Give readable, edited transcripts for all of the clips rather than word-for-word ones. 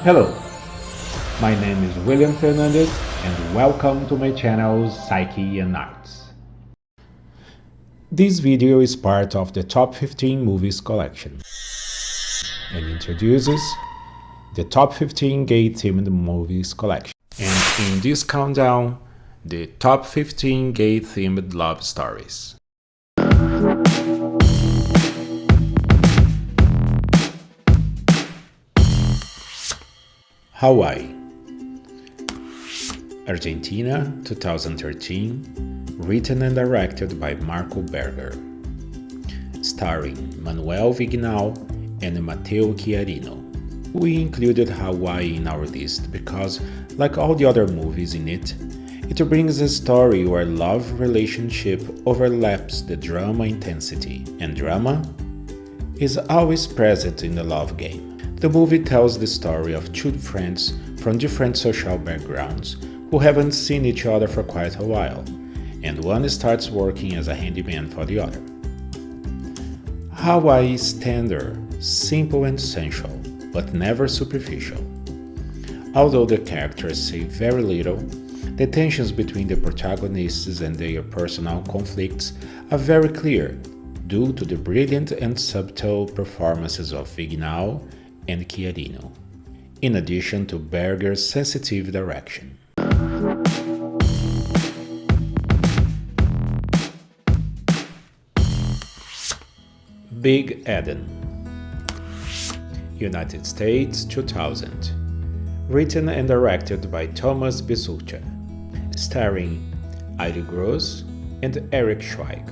Hello, my name is William Fernandez and welcome to my channel Psyche and Arts. This video is part of the Top 15 Movies collection and introduces the Top 15 Gay-themed Movies collection. And in this countdown, the Top 15 Gay-themed Love Stories. Hawaii, Argentina, 2013, written and directed by Marco Berger, starring Manuel Vignal and Matteo Chiarino. We included Hawaii in our list because, like all the other movies in it, it brings a story where love relationship overlaps the drama intensity, and drama is always present in the love game. The movie tells the story of two friends from different social backgrounds who haven't seen each other for quite a while, and one starts working as a handyman for the other. Hawaii is tender, simple and sensual, but never superficial. Although the characters say very little, the tensions between the protagonists and their personal conflicts are very clear due to the brilliant and subtle performances of Vignal and Chiarino, in addition to Berger's sensitive direction. Big Eden, United States, 2000, written and directed by Thomas Bezucha, starring Ira Gross and Eric Schweig.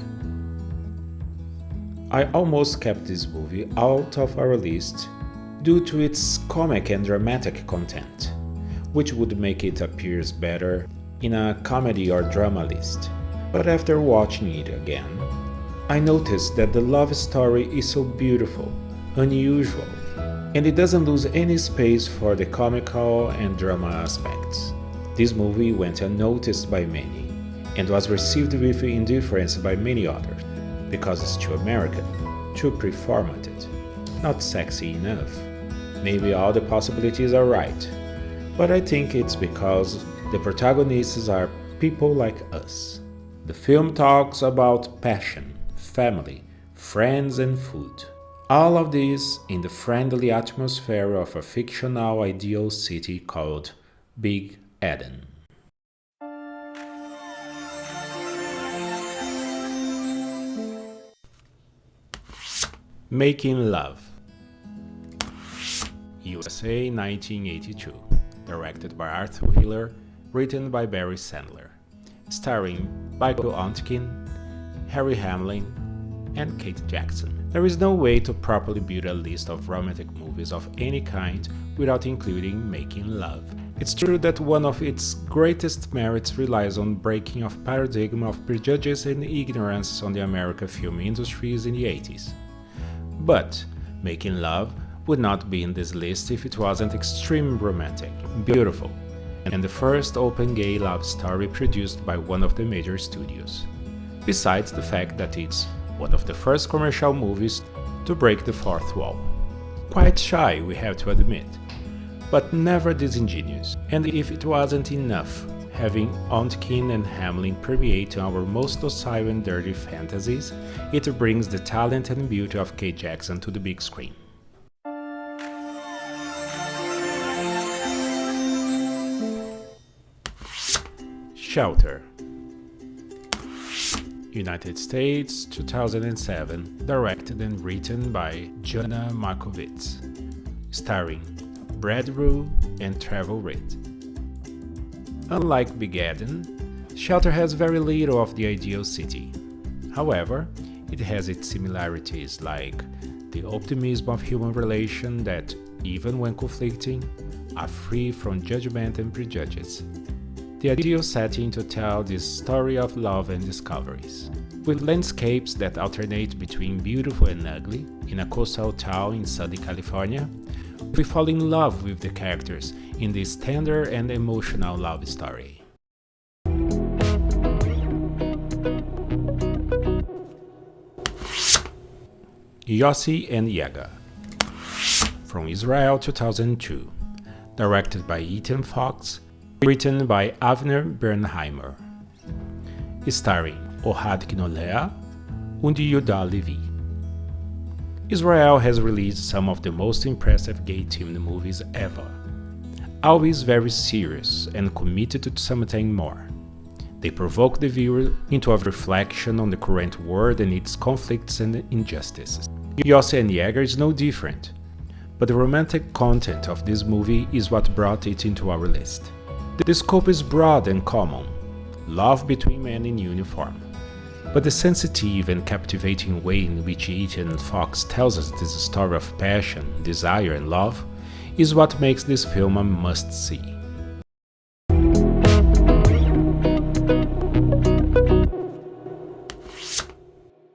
I almost kept this movie out of our list due to its comic and dramatic content, which would make it appear better in a comedy or drama list. But after watching it again, I noticed that the love story is so beautiful, unusual, and it doesn't lose any space for the comical and drama aspects. This movie went unnoticed by many, and was received with indifference by many others, because it's too American, too pre-formatted, not sexy enough. Maybe all the possibilities are right, but I think it's because the protagonists are people like us. The film talks about passion, family, friends and food. All of this in the friendly atmosphere of a fictional ideal city called Big Eden. Making Love, USA, 1982, directed by Arthur Hiller, written by Barry Sandler, starring Michael Ontkin, Harry Hamlin, and Kate Jackson. There is no way to properly build a list of romantic movies of any kind without including Making Love. It's true that one of its greatest merits relies on breaking of paradigm of prejudice and ignorance on the American film industries in the 80s. But Making Love would not be in this list if it wasn't extremely romantic, beautiful, and the first open gay love story produced by one of the major studios. Besides the fact that it's one of the first commercial movies to break the fourth wall. Quite shy, we have to admit, but never disingenuous. And if it wasn't enough, having Ontkin and Hamlin permeate our most docile and dirty fantasies, it brings the talent and beauty of Kate Jackson to the big screen. Shelter, United States, 2007, directed and written by Jana Markovits, starring Brad Rue and Trevor Reed. Unlike Big Eden, Shelter has very little of the ideal city. However, it has its similarities, like the optimism of human relations that, even when conflicting, are free from judgment and prejudice. The ideal setting to tell this story of love and discoveries, with landscapes that alternate between beautiful and ugly in a coastal town in sunny California. We fall in love with the characters in this tender and emotional love story. Yossi and Yaga, from Israel, 2002, directed by Ethan Fox, written by Avner Bernheimer, starring Ohad Kinolea and Yehuda Levi. Israel has released some of the most impressive gay-themed movies ever, always very serious and committed to something more. They provoke the viewer into a reflection on the current world and its conflicts and injustices. Yoyo San Diego is no different, but the romantic content of this movie is what brought it into our list. The scope is broad and common, love between men in uniform. But the sensitive and captivating way in which Ethan Fox tells us this story of passion, desire and love is what makes this film a must-see.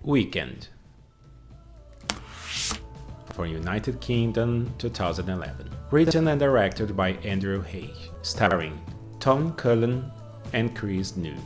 Weekend for United Kingdom 2011. Written and directed by Andrew Hay, starring Tom Cullen and Chris New.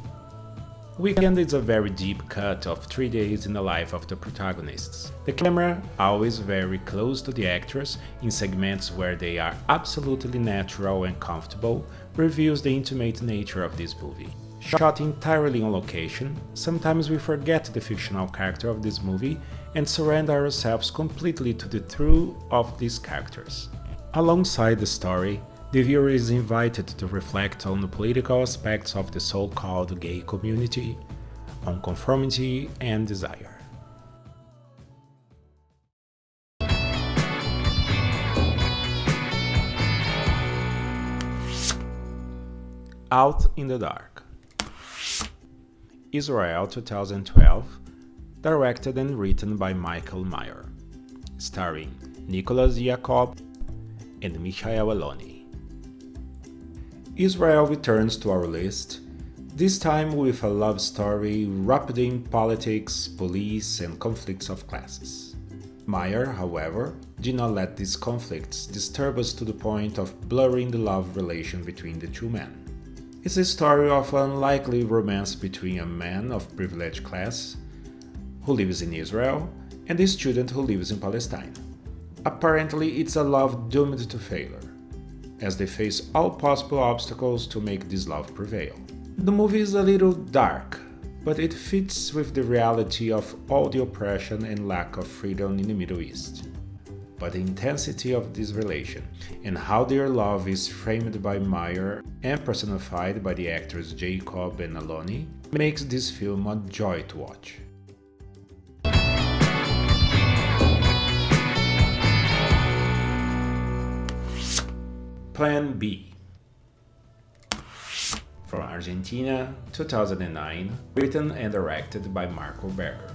Weekend is a very deep cut of 3 days in the life of the protagonists. The camera, always very close to the actors, in segments where they are absolutely natural and comfortable, reveals the intimate nature of this movie. Shot entirely on location, sometimes we forget the fictional character of this movie and surrender ourselves completely to the truth of these characters. Alongside the story, the viewer is invited to reflect on the political aspects of the so-called gay community, on conformity and desire. Out in the Dark. Israel 2012, directed and written by Michael Meyer, starring Nicholas Jacob and Michael Aloni. Israel returns to our list, this time with a love story wrapped in politics, police, and conflicts of classes. Meyer, however, did not let these conflicts disturb us to the point of blurring the love relation between the two men. It's a story of an unlikely romance between a man of privileged class who lives in Israel and a student who lives in Palestine. Apparently, it's a love doomed to failure, as they face all possible obstacles to make this love prevail. The movie is a little dark, but it fits with the reality of all the oppression and lack of freedom in the Middle East. But the intensity of this relation and how their love is framed by Meyer and personified by the actors Jacob and Aloni makes this film a joy to watch. Plan B. From Argentina, 2009, written and directed by Marco Berger,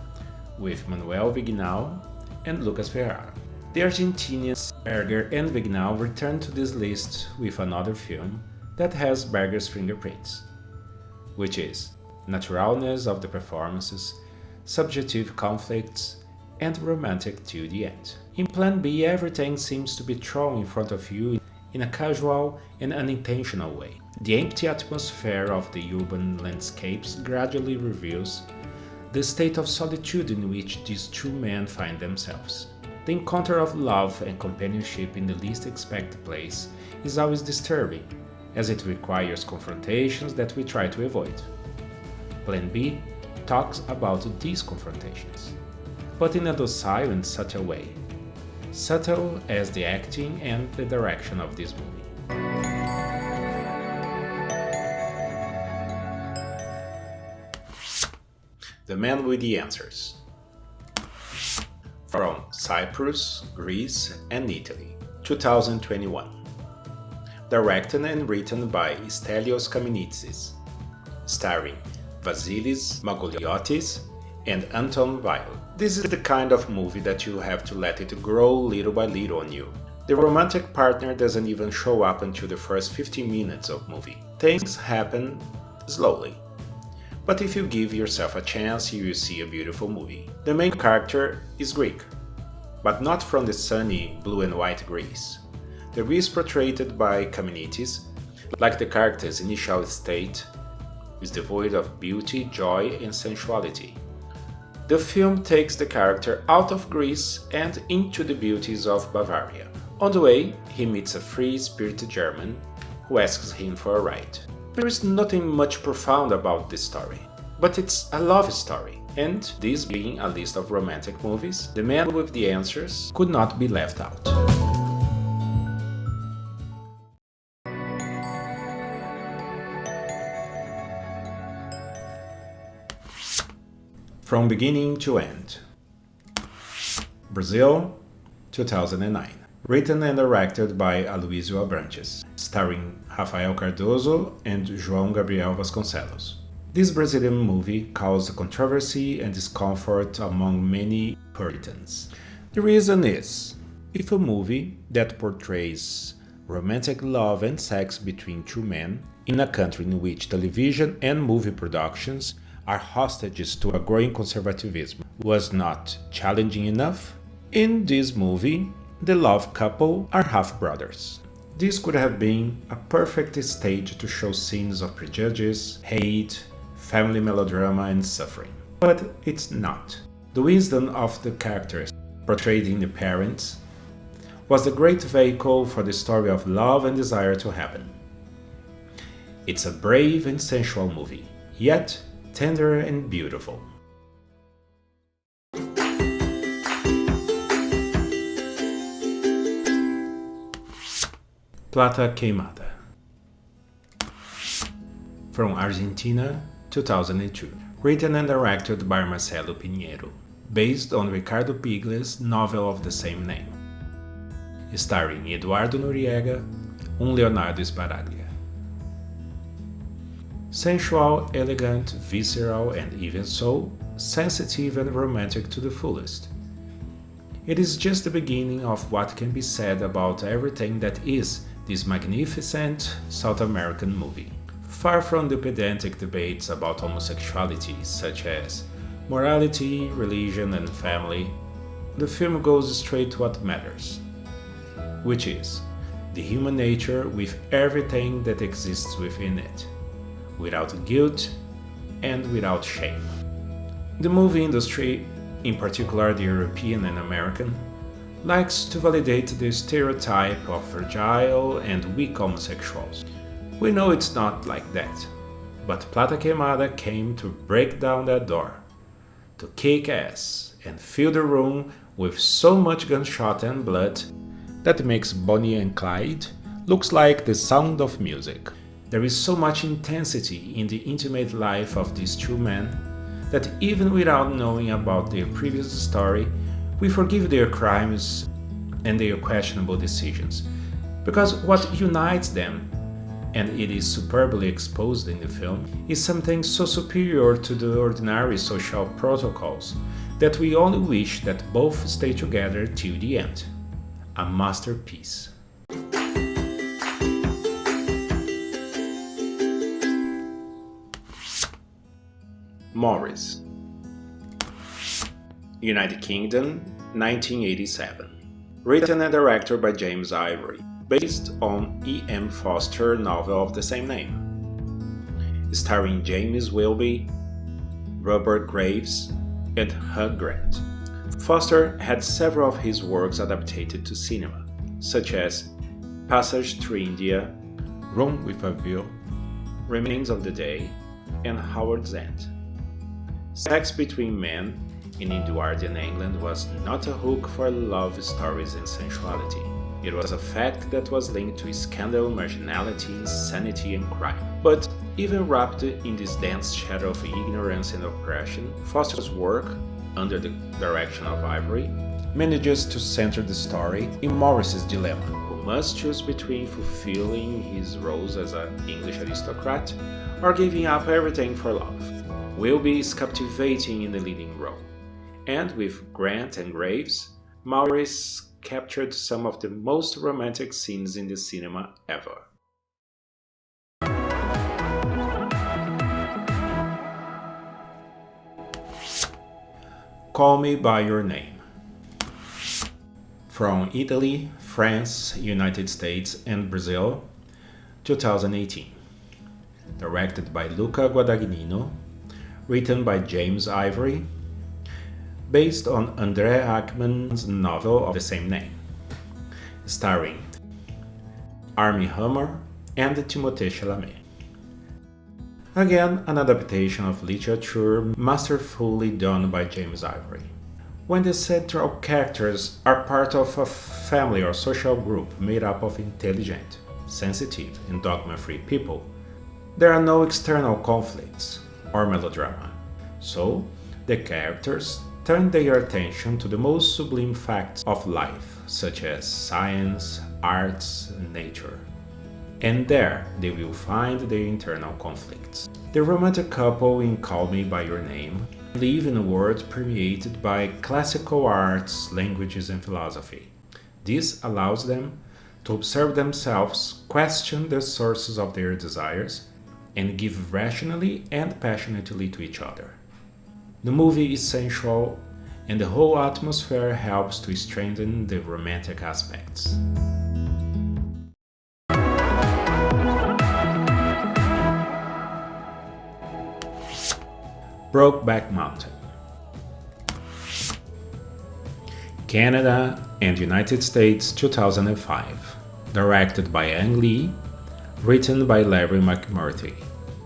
with Manuel Vignal and Lucas Ferrara. The Argentinians Berger and Vignal return to this list with another film that has Berger's fingerprints, which is naturalness of the performances, subjective conflicts, and romantic to the end. In Plan B, everything seems to be thrown in front of you in a casual and unintentional way. The empty atmosphere of the urban landscapes gradually reveals the state of solitude in which these two men find themselves. The encounter of love and companionship in the least expected place is always disturbing, as it requires confrontations that we try to avoid. Plan B talks about these confrontations, but in a docile and subtle way, subtle as the acting and the direction of this movie. The Man with the Answers. From Cyprus, Greece, and Italy, 2021. Directed and written by Stelios Kamenitsis, starring Vasilis Magoliotis and Anton Weil. This is the kind of movie that you have to let it grow little by little on you. The romantic partner doesn't even show up until the first 15 minutes of movie. Things happen slowly. But if you give yourself a chance, you will see a beautiful movie. The main character is Greek, but not from the sunny blue and white Greece. The Greece portrayed by Kamenitsis, like the character's initial state, is devoid of beauty, joy, and sensuality. The film takes the character out of Greece and into the beauties of Bavaria, On the way, he meets a free-spirited German who asks him for a ride. There is nothing much profound about this story, but it's a love story, and this being a list of romantic movies, the man with the answers could not be left out. From beginning to end. Brazil, 2009. Written and directed by Aloysio Abrantes, starring Rafael Cardoso and João Gabriel Vasconcelos. This Brazilian movie caused controversy and discomfort among many Puritans. The reason is, if a movie that portrays romantic love and sex between two men in a country in which television and movie productions are hostages to a growing conservatism was not challenging enough, in this movie, the love couple are half-brothers. This could have been a perfect stage to show scenes of prejudice, hate, family melodrama and suffering. But it's not. The wisdom of the characters portrayed in The Parents was the great vehicle for the story of love and desire to happen. It's a brave and sensual movie, yet tender and beautiful. Plata Queimada. From Argentina, 2002. Written and directed by Marcelo Pinheiro, based on Ricardo Piglia's novel of the same name. Starring Eduardo Noriega and Leonardo Sbaraglia. Sensual, elegant, visceral, and even so, sensitive and romantic to the fullest. It is just the beginning of what can be said about everything that is this magnificent South American movie. Far from the pedantic debates about homosexuality, such as morality, religion, and family, the film goes straight to what matters, which is the human nature with everything that exists within it, without guilt and without shame. The movie industry, in particular the European and American, likes to validate the stereotype of fragile and weak homosexuals. We know it's not like that, but Plata Queimada came to break down that door, to kick ass and fill the room with so much gunshot and blood that makes Bonnie and Clyde looks like The Sound of Music. There is so much intensity in the intimate life of these two men that even without knowing about their previous story, we forgive their crimes and their questionable decisions, because what unites them, and it is superbly exposed in the film, is something so superior to the ordinary social protocols that we only wish that both stay together till the end. A masterpiece. Maurice. United Kingdom, 1987. Written and directed by James Ivory, based on E.M. Foster's novel of the same name. Starring James Wilby, Robert Graves, and Hugh Grant. Foster had several of his works adapted to cinema, such as Passage Through India, Room with a View, Remains of the Day, and Howard's End. Sex between men in Edwardian England was not a hook for love stories and sensuality. It was a fact that was linked to scandal, marginality, insanity, and crime. But even wrapped in this dense shadow of ignorance and oppression, Foster's work, under the direction of Ivory, manages to center the story in Maurice's dilemma, who must choose between fulfilling his roles as an English aristocrat or giving up everything for love. Wilby is captivating in the leading role, and with Grant and Graves, Maurice captured some of the most romantic scenes in the cinema ever. Call Me By Your Name. From Italy, France, United States, and Brazil, 2018. Directed by Luca Guadagnino, written by James Ivory, based on André Achman's novel of the same name. starring Armie Hammer and Timothée Chalamet. Again, an adaptation of literature masterfully done by James Ivory. When the central characters are part of a family or social group made up of intelligent, sensitive, and dogma-free people, there are no external conflicts or melodrama. So, the characters turn their attention to the most sublime facts of life, such as science, arts, and nature. And there they will find their internal conflicts. The romantic couple in Call Me By Your Name live in a world permeated by classical arts, languages, and philosophy. This allows them to observe themselves, question the sources of their desires, and give rationally and passionately to each other. The movie is sensual, and the whole atmosphere helps to strengthen the romantic aspects. Brokeback Mountain. Canada and United States, 2005. Directed by Ang Lee, written by Larry McMurtry,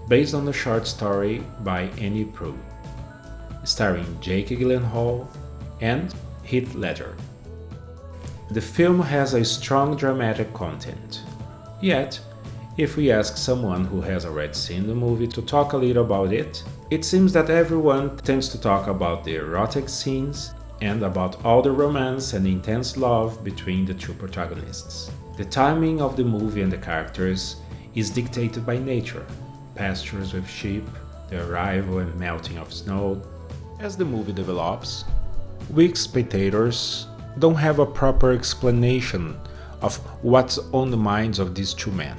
based on a short story by Annie Proulx, starring Jake Gyllenhaal and Heath Ledger. The film has a strong dramatic content, yet if we ask someone who has already seen the movie to talk a little about it, it seems that everyone tends to talk about the erotic scenes and about all the romance and intense love between the two protagonists. The timing of the movie and the characters is dictated by nature, pastures with sheep, the arrival and melting of snow. As the movie develops, we spectators don't have a proper explanation of what's on the minds of these two men.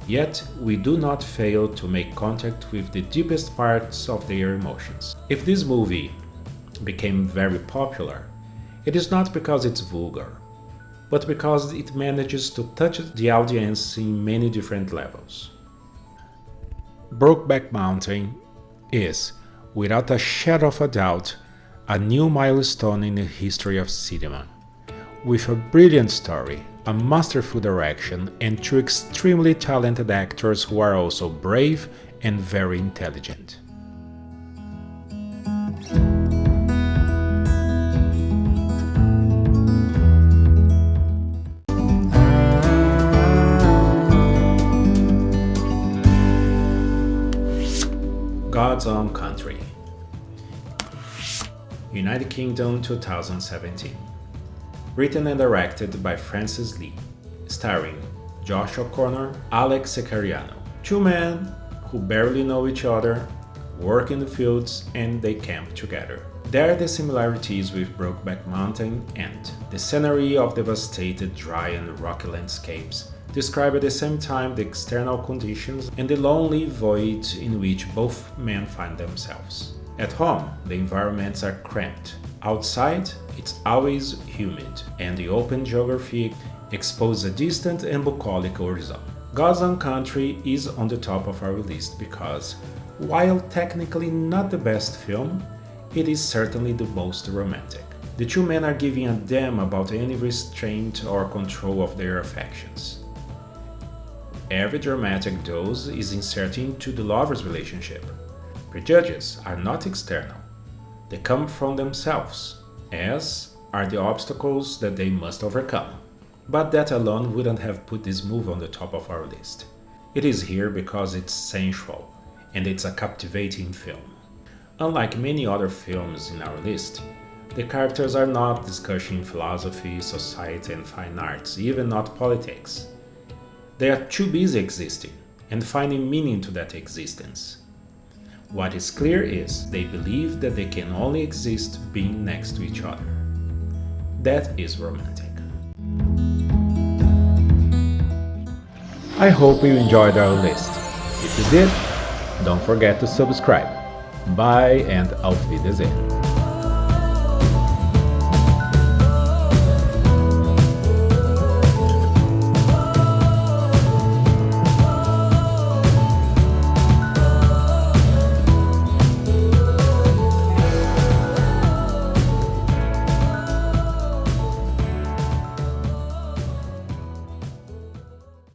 Yet, we do not fail to make contact with the deepest parts of their emotions. If this movie became very popular, it is not because it's vulgar, but because it manages to touch the audience in many different levels. Brokeback Mountain is, without a shadow of a doubt, a new milestone in the history of cinema. With a brilliant story, a masterful direction, and two extremely talented actors who are also brave and very intelligent. God's Own Country. United Kingdom, 2017. Written and directed by Francis Lee, starring Josh O'Connor, Alex Secariano. Two men who barely know each other, work in the fields, and they camp together. There are the similarities with Brokeback Mountain, and the scenery of devastated, dry and rocky landscapes describe at the same time the external conditions and the lonely void in which both men find themselves. At home, the environments are cramped. Outside, it's always humid, and the open geography exposes a distant and bucolic horizon. God's Own Country is on the top of our list because, while technically not the best film, it is certainly the most romantic. The two men are giving a damn about any restraint or control of their affections. Every dramatic dose is inserted into the lovers' relationship. Prejudices are not external. They come from themselves, as are the obstacles that they must overcome. But that alone wouldn't have put this movie on the top of our list. It is here because it's sensual, and it's a captivating film. Unlike many other films in our list, the characters are not discussing philosophy, society, and fine arts, even not politics. They are too busy existing and finding meaning to that existence. What is clear is they believe that they can only exist being next to each other. That is romantic. I hope you enjoyed our list. If you did, don't forget to subscribe. Bye and auf Wiedersehen.